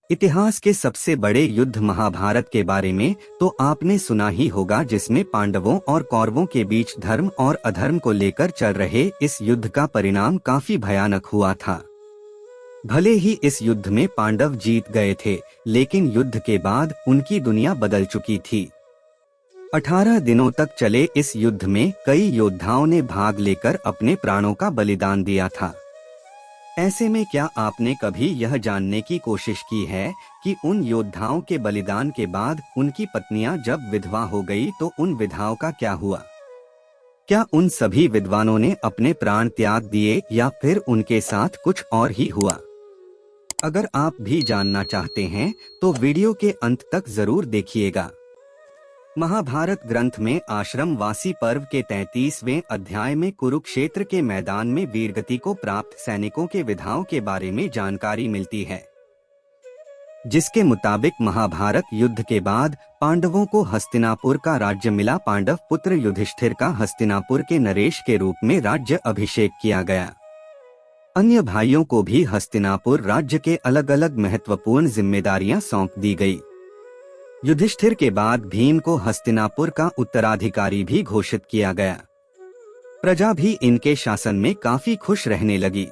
इतिहास के सबसे बड़े युद्ध महाभारत के बारे में तो आपने सुना ही होगा, जिसमें पांडवों और कौरवों के बीच धर्म और अधर्म को लेकर चल रहे इस युद्ध का परिणाम काफी भयानक हुआ था। भले ही इस युद्ध में पांडव जीत गए थे, लेकिन युद्ध के बाद उनकी दुनिया बदल चुकी थी। 18 दिनों तक चले इस युद्ध में कई योद्धाओं ने भाग लेकर अपने प्राणों का बलिदान दिया था। ऐसे में क्या आपने कभी यह जानने की कोशिश की है कि उन योद्धाओं के बलिदान के बाद उनकी पत्नियां जब विधवा हो गई तो उन विधवाओं का क्या हुआ? क्या उन सभी विद्वानों ने अपने प्राण त्याग दिए या फिर उनके साथ कुछ और ही हुआ? अगर आप भी जानना चाहते हैं तो वीडियो के अंत तक जरूर देखिएगा। महाभारत ग्रंथ में आश्रम वासी पर्व के 33वें अध्याय में कुरुक्षेत्र के मैदान में वीरगति को प्राप्त सैनिकों के विधाओं के बारे में जानकारी मिलती है, जिसके मुताबिक महाभारत युद्ध के बाद पांडवों को हस्तिनापुर का राज्य मिला। पांडव पुत्र युधिष्ठिर का हस्तिनापुर के नरेश के रूप में राज्य अभिषेक किया गया। अन्य भाइयों को भी हस्तिनापुर राज्य के अलग अलग महत्वपूर्ण जिम्मेदारियां सौंप दी गई। युधिष्ठिर के बाद भीम को हस्तिनापुर का उत्तराधिकारी भी घोषित किया गया। प्रजा भी इनके शासन में काफी खुश रहने लगी।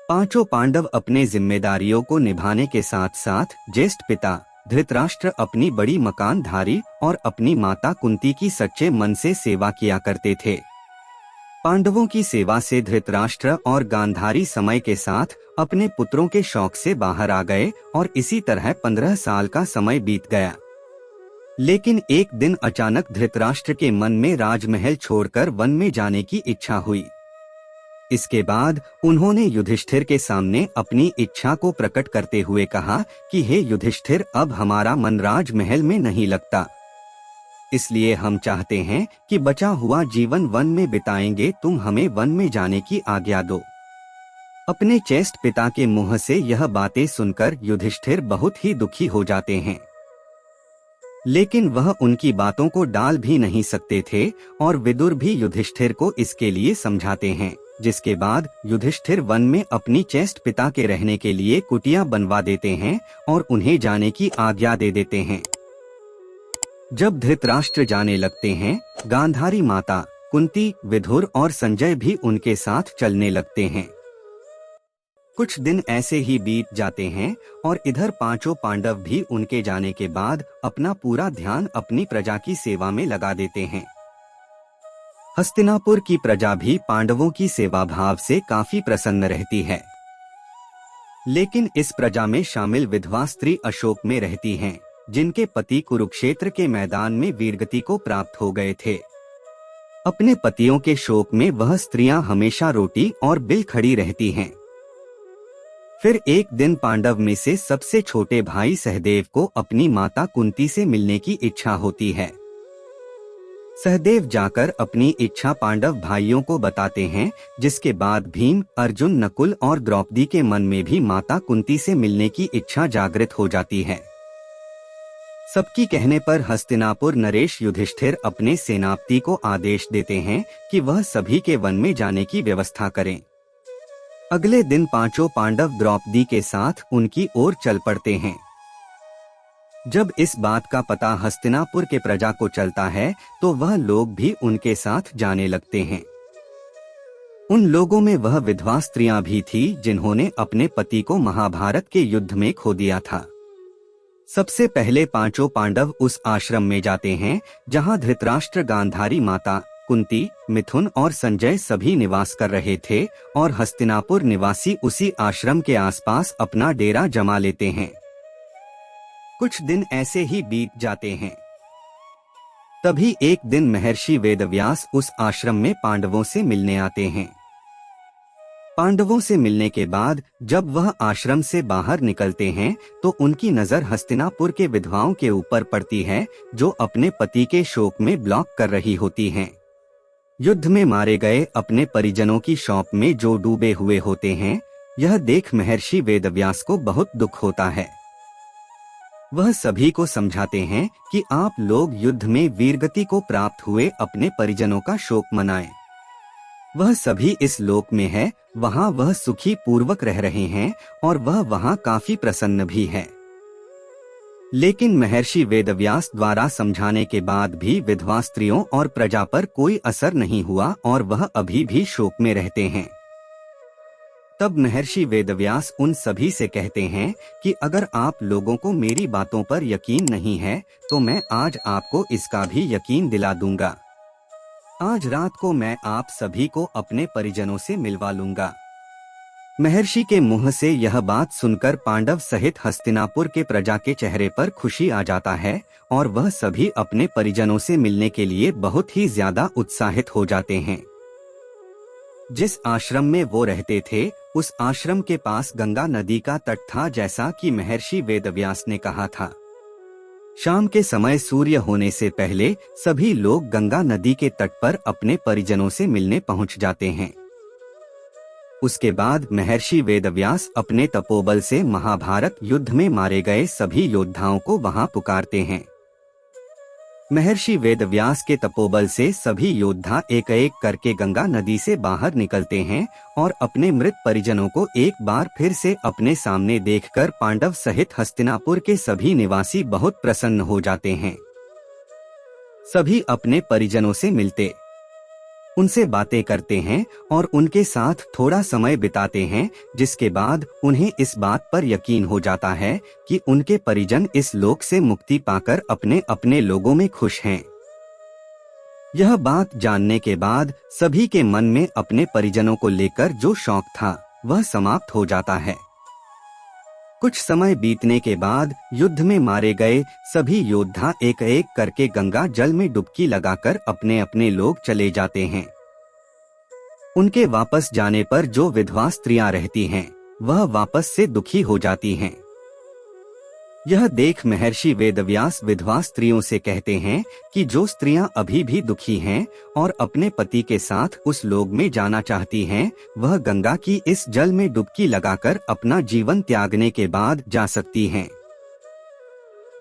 पांचों पांडव अपने जिम्मेदारियों को निभाने के साथ साथ ज्येष्ठ पिता धृतराष्ट्र अपनी बड़ी मकानधारी और अपनी माता कुंती की सच्चे मन से सेवा किया करते थे। पांडवों की सेवा से धृतराष्ट्र और गांधारी समय के साथ अपने पुत्रों के शौक से बाहर आ गए और इसी तरह 15 साल का समय बीत गया। लेकिन एक दिन अचानक धृतराष्ट्र के मन में राजमहल छोड़कर वन में जाने की इच्छा हुई। इसके बाद उन्होंने युधिष्ठिर के सामने अपनी इच्छा को प्रकट करते हुए कहा कि हे युधिष्ठिर, अब हमारा मन राजमहल में नहीं लगता, इसलिए हम चाहते हैं कि बचा हुआ जीवन वन में बिताएंगे, तुम हमें वन में जाने की आज्ञा दो। अपने ज्येष्ठ पिता के मुंह से यह बातें सुनकर युधिष्ठिर बहुत ही दुखी हो जाते हैं, लेकिन वह उनकी बातों को डाल भी नहीं सकते थे और विदुर भी युधिष्ठिर को इसके लिए समझाते हैं। जिसके बाद युधिष्ठिर वन में अपनी ज्येष्ठ पिता के रहने के लिए कुटिया बनवा देते हैं और उन्हें जाने की आज्ञा दे देते हैं। जब धृतराष्ट्र जाने लगते हैं, गांधारी माता कुंती, विदुर और संजय भी उनके साथ चलने लगते हैं। कुछ दिन ऐसे ही बीत जाते हैं और इधर पांचों पांडव भी उनके जाने के बाद अपना पूरा ध्यान अपनी प्रजा की सेवा में लगा देते हैं। हस्तिनापुर की प्रजा भी पांडवों की सेवा भाव से काफी प्रसन्न रहती है, लेकिन इस प्रजा में शामिल विधवा स्त्री अशोक में रहती हैं, जिनके पति कुरुक्षेत्र के मैदान में वीरगति को प्राप्त हो गए थे। अपने पतियों के शोक में वह स्त्रियां हमेशा रोटी और बिल खड़ी रहती हैं। फिर एक दिन पांडव में से सबसे छोटे भाई सहदेव को अपनी माता कुंती से मिलने की इच्छा होती है। सहदेव जाकर अपनी इच्छा पांडव भाइयों को बताते हैं, जिसके बाद भीम, अर्जुन, नकुल और द्रौपदी के मन में भी माता कुंती से मिलने की इच्छा जागृत हो जाती है। सबकी कहने पर हस्तिनापुर नरेश युधिष्ठिर अपने सेनापति को आदेश देते हैं कि वह सभी के वन में जाने की व्यवस्था करें। अगले दिन पांचों पांडव द्रौपदी के साथ उनकी ओर चल पड़ते हैं। जब इस बात का पता हस्तिनापुर के प्रजा को चलता है तो वह लोग भी उनके साथ जाने लगते हैं। उन लोगों में वह विधवा स्त्रियां भी थी जिन्होंने अपने पति को महाभारत के युद्ध में खो दिया था। सबसे पहले पांचों पांडव उस आश्रम में जाते हैं जहां धृतराष्ट्र, गांधारी माता कुंती, मिथुन और संजय सभी निवास कर रहे थे और हस्तिनापुर निवासी उसी आश्रम के आसपास अपना डेरा जमा लेते हैं। कुछ दिन ऐसे ही बीत जाते हैं। तभी एक दिन महर्षि वेदव्यास उस आश्रम में पांडवों से मिलने आते हैं। पांडवों से मिलने के बाद जब वह आश्रम से बाहर निकलते हैं तो उनकी नजर हस्तिनापुर के विधवाओं के ऊपर पड़ती है, जो अपने पति के शोक में ब्लॉक कर रही होती हैं। युद्ध में मारे गए अपने परिजनों की शोक में जो डूबे हुए होते हैं, यह देख महर्षि वेदव्यास को बहुत दुख होता है। वह सभी को समझाते हैं कि आप लोग युद्ध में वीरगति को प्राप्त हुए अपने परिजनों का शोक मनाएं। वह सभी इस लोक में है, वहाँ वह सुखी पूर्वक रह रहे हैं और वह वहाँ काफी प्रसन्न भी है। लेकिन महर्षि वेदव्यास द्वारा समझाने के बाद भी विधवा स्त्रियों और प्रजा पर कोई असर नहीं हुआ और वह अभी भी शोक में रहते हैं। तब महर्षि वेदव्यास उन सभी से कहते हैं कि अगर आप लोगों को मेरी बातों पर यकीन नहीं है तो मैं आज आपको इसका भी यकीन दिला दूंगा। आज रात को मैं आप सभी को अपने परिजनों से मिलवा लूंगा। महर्षि के मुंह से यह बात सुनकर पांडव सहित हस्तिनापुर के प्रजा के चेहरे पर खुशी आ जाता है और वह सभी अपने परिजनों से मिलने के लिए बहुत ही ज्यादा उत्साहित हो जाते हैं। जिस आश्रम में वो रहते थे उस आश्रम के पास गंगा नदी का तट था, जैसा कि महर्षि वेदव्यास ने कहा था। शाम के समय सूर्य होने से पहले सभी लोग गंगा नदी के तट पर अपने परिजनों से मिलने पहुंच जाते हैं। उसके बाद महर्षि वेदव्यास अपने तपोबल से महाभारत युद्ध में मारे गए सभी योद्धाओं को वहां पुकारते हैं। महर्षि वेदव्यास के तपोबल से सभी योद्धा एक एक करके गंगा नदी से बाहर निकलते हैं और अपने मृत परिजनों को एक बार फिर से अपने सामने देखकर पांडव सहित हस्तिनापुर के सभी निवासी बहुत प्रसन्न हो जाते हैं। सभी अपने परिजनों से मिलते, उनसे बातें करते हैं और उनके साथ थोड़ा समय बिताते हैं, जिसके बाद उन्हें इस बात पर यकीन हो जाता है कि उनके परिजन इस लोक से मुक्ति पाकर अपने अपने लोगों में खुश हैं। यह बात जानने के बाद सभी के मन में अपने परिजनों को लेकर जो शौक था वह समाप्त हो जाता है। कुछ समय बीतने के बाद युद्ध में मारे गए सभी योद्धा एक एक करके गंगा जल में डुबकी लगाकर अपने अपने लोग चले जाते हैं। उनके वापस जाने पर जो विधवा स्त्रियां रहती हैं, वह वापस से दुखी हो जाती हैं। यह देख महर्षि वेदव्यास विधवा स्त्रियों से कहते हैं कि जो स्त्रियां अभी भी दुखी हैं और अपने पति के साथ उस लोक में जाना चाहती हैं, वह गंगा की इस जल में डुबकी लगाकर अपना जीवन त्यागने के बाद जा सकती हैं।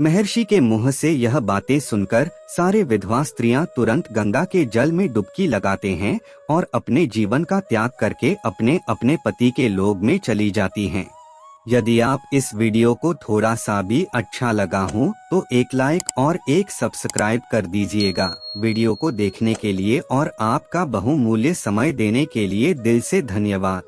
महर्षि के मुंह से यह बातें सुनकर सारे विधवा स्त्रियां तुरंत गंगा के जल में डुबकी लगाते हैं और अपने जीवन का त्याग करके अपने अपने पति के लोक में चली जाती हैं। यदि आप इस वीडियो को थोड़ा सा भी अच्छा लगा हो तो एक लाइक और एक सब्सक्राइब कर दीजिएगा। वीडियो को देखने के लिए और आपका बहुमूल्य समय देने के लिए दिल से धन्यवाद।